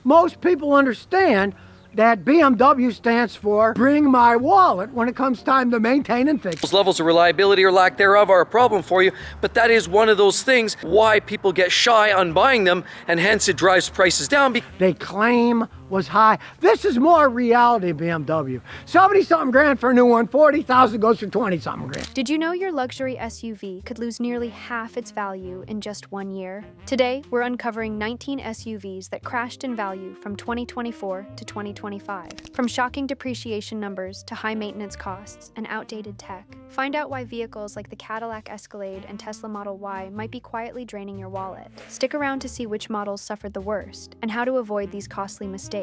Most people understand that BMW stands for bring my wallet when it comes time to maintain and fix. Those levels of reliability or lack thereof are a problem for you, but that is one of those things why people get shy on buying them, and hence it drives prices down. They claim was high. This is more reality BMW. 70-something grand for a new one, 40,000 goes for 20-something grand. Did you know your luxury SUV could lose nearly half its value in just 1 year? Today, we're uncovering 19 SUVs that crashed in value from 2024 to 2025. From shocking depreciation numbers to high maintenance costs and outdated tech. Find out why vehicles like the Cadillac Escalade and Tesla Model Y might be quietly draining your wallet. Stick around to see which models suffered the worst and how to avoid these costly mistakes.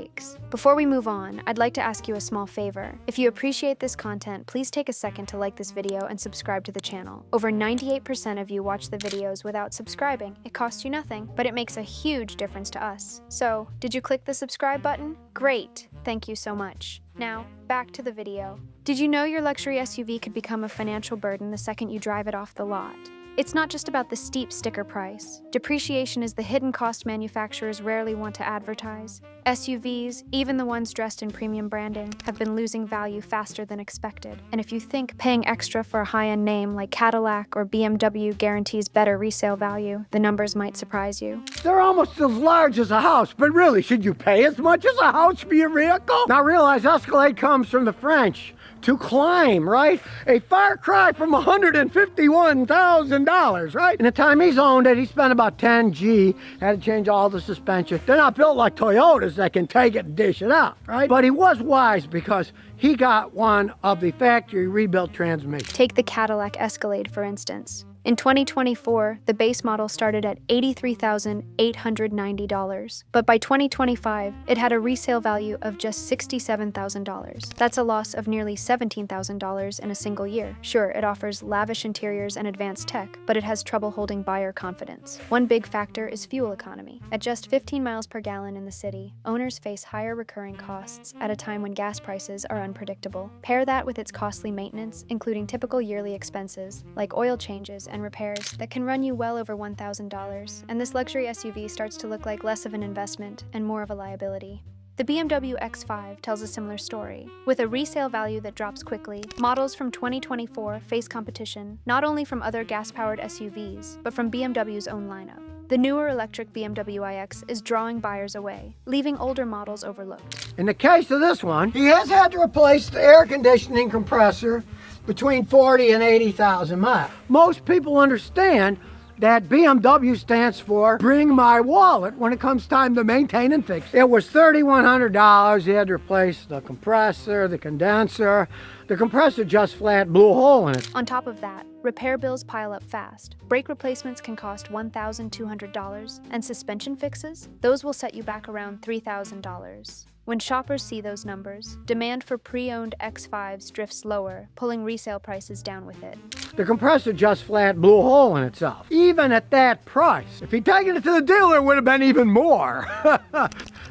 Before we move on, I'd like to ask you a small favor. If you appreciate this content, please take a second to like this video and subscribe to the channel. Over 98% of you watch the videos without subscribing. It costs you nothing, but it makes a huge difference to us. So, did you click the subscribe button? Great! Thank you so much. Now, back to the video. Did you know your luxury SUV could become a financial burden the second you drive it off the lot? It's not just about the steep sticker price. Depreciation is the hidden cost manufacturers rarely want to advertise. SUVs, even the ones dressed in premium branding, have been losing value faster than expected. And if you think paying extra for a high-end name like Cadillac or BMW guarantees better resale value, the numbers might surprise you. They're almost as large as a house, but really, should you pay as much as a house for your vehicle? Now realize Escalade comes from the French, to climb, right? A far cry from $151,000, right? In the time he's owned it, he spent about 10 G, had to change all the suspension. They're not built like Toyotas that can take it and dish it out, right? But he was wise because he got one of the factory rebuilt transmissions. Take the Cadillac Escalade, for instance. In 2024, the base model started at $83,890, but by 2025, it had a resale value of just $67,000. That's a loss of nearly $17,000 in a single year. Sure, it offers lavish interiors and advanced tech, but it has trouble holding buyer confidence. One big factor is fuel economy. At just 15 miles per gallon in the city, owners face higher recurring costs at a time when gas prices are unpredictable. Pair that with its costly maintenance, including typical yearly expenses, like oil changes and repairs that can run you well over $1,000, and this luxury SUV starts to look like less of an investment and more of a liability. The BMW X5 tells a similar story. With a resale value that drops quickly, models from 2024 face competition not only from other gas-powered SUVs, but from BMW's own lineup. The newer electric BMW iX is drawing buyers away, leaving older models overlooked. In the case of this one, he has had to replace the air conditioning compressor between 40 and 80,000 miles. Most people understand that BMW stands for bring my wallet when it comes time to maintain and fix. It was $3,100. He had to replace the compressor, the condenser. The compressor just flat blew a hole in it. On top of that, repair bills pile up fast. Brake replacements can cost $1,200, and suspension fixes? Those will set you back around $3,000. When shoppers see those numbers, demand for pre-owned X5s drifts lower, pulling resale prices down with it. The compressor just flat blew a hole in itself. Even at that price, if he'd taken it to the dealer, it would have been even more.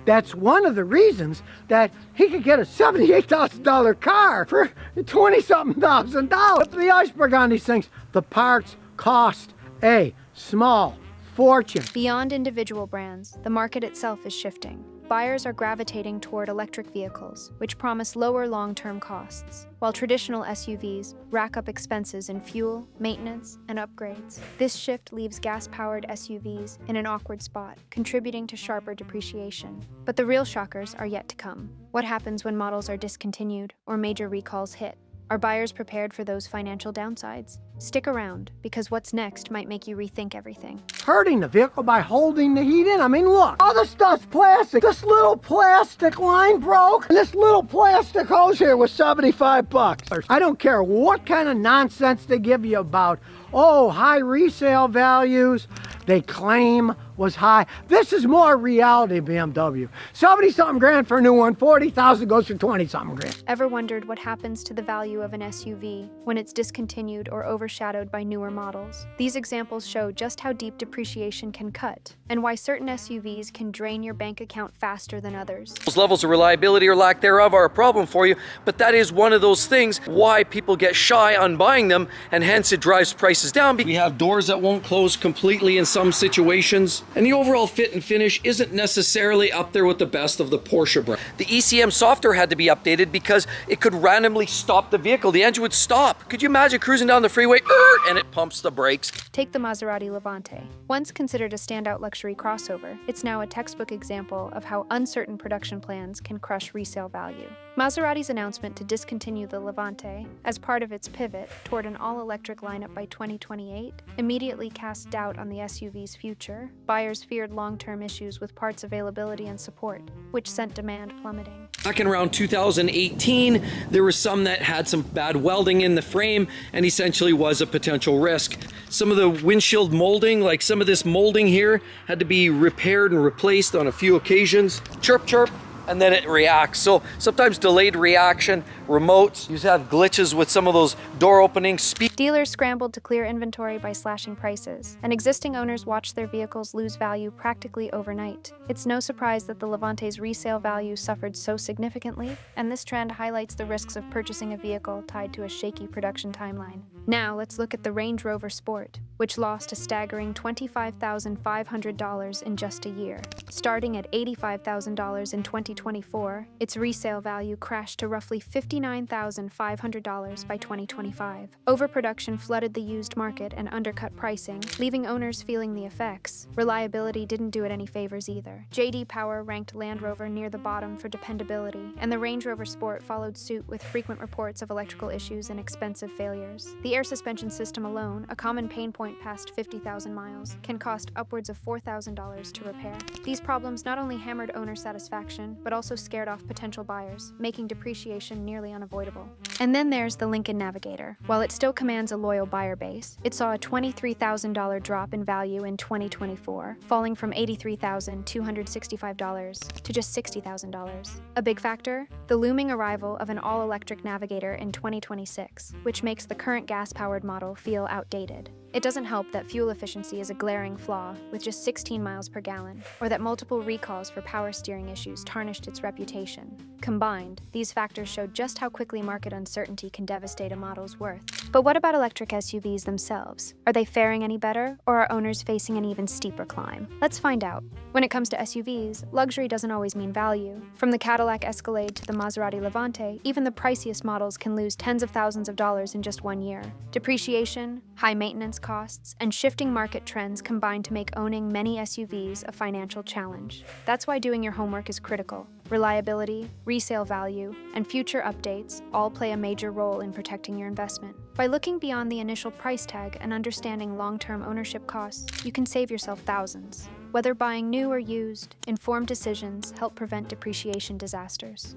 That's one of the reasons that he could get a $78,000 car for $20-something thousand. The iceberg on these things, the parts cost a small fortune. Beyond individual brands, the market itself is shifting. Buyers are gravitating toward electric vehicles, which promise lower long-term costs, while traditional SUVs rack up expenses in fuel, maintenance, and upgrades. This shift leaves gas-powered SUVs in an awkward spot, contributing to sharper depreciation. But the real shockers are yet to come. What happens when models are discontinued or major recalls hit? Are buyers prepared for those financial downsides? Stick around, because what's next might make you rethink everything. Hurting the vehicle by holding the heat in. I mean, look, all the stuff's plastic. This little plastic line broke, and this little plastic hose here was $75. I don't care what kind of nonsense they give you about, oh, high resale values. They claim was high. This is more reality, BMW. 70-something grand for a new one, 40,000 goes for 20-something grand. Ever wondered what happens to the value of an SUV when it's discontinued or overshadowed by newer models? These examples show just how deep depreciation can cut, and why certain SUVs can drain your bank account faster than others. Those levels of reliability or lack thereof are a problem for you, but that is one of those things why people get shy on buying them, and hence it drives prices down. We have doors that won't close completely in some situations. nice. And the overall fit and finish isn't necessarily up there with the best of the Porsche brand. The ECM software had to be updated because it could randomly stop the vehicle. The engine would stop. Could you imagine cruising down the freeway and it pumps the brakes? Take the Maserati Levante. Once considered a standout luxury crossover, it's now a textbook example of how uncertain production plans can crush resale value. Maserati's announcement to discontinue the Levante as part of its pivot toward an all-electric lineup by 2028 immediately cast doubt on the SUV's future. Buyers feared long-term issues with parts availability and support, which sent demand plummeting. Back in around 2018, there were some that had some bad welding in the frame and essentially was a potential risk. Some of the windshield molding, like some of this molding here, had to be repaired and replaced on a few occasions. Chirp, chirp. And then it reacts. So sometimes delayed reaction, remotes, you have glitches with some of those door openings. Dealers scrambled to clear inventory by slashing prices, and existing owners watched their vehicles lose value practically overnight. It's no surprise that the Levante's resale value suffered so significantly, and this trend highlights the risks of purchasing a vehicle tied to a shaky production timeline. Now let's look at the Range Rover Sport, which lost a staggering $25,500 in just a year. Starting at $85,000 in 2024, its resale value crashed to roughly $59,500 by 2025. Overproduction flooded the used market and undercut pricing, leaving owners feeling the effects. Reliability didn't do it any favors either. J.D. Power ranked Land Rover near the bottom for dependability, and the Range Rover Sport followed suit with frequent reports of electrical issues and expensive failures. The air suspension system alone, a common pain point past 50,000 miles, can cost upwards of $4,000 to repair. These problems not only hammered owner satisfaction, but also scared off potential buyers, making depreciation nearly unavoidable. And then there's the Lincoln Navigator. While it still commands a loyal buyer base, it saw a $23,000 drop in value in 2024, falling from $83,265 to just $60,000. A big factor? The looming arrival of an all-electric Navigator in 2026, which makes the current gas-powered model feel outdated. It doesn't help that fuel efficiency is a glaring flaw, with just 16 miles per gallon, or that multiple recalls for power steering issues tarnished its reputation. Combined, these factors show just how quickly market uncertainty can devastate a model's worth. But what about electric SUVs themselves? Are they faring any better, or are owners facing an even steeper climb? Let's find out. When it comes to SUVs, luxury doesn't always mean value. From the Cadillac Escalade to the Maserati Levante, even the priciest models can lose tens of thousands of dollars in just 1 year. Depreciation, high maintenance costs, and shifting market trends combine to make owning many SUVs a financial challenge. That's why doing your homework is critical. Reliability, resale value, and future updates all play a major role in protecting your investment. By looking beyond the initial price tag and understanding long-term ownership costs, you can save yourself thousands. Whether buying new or used, informed decisions help prevent depreciation disasters.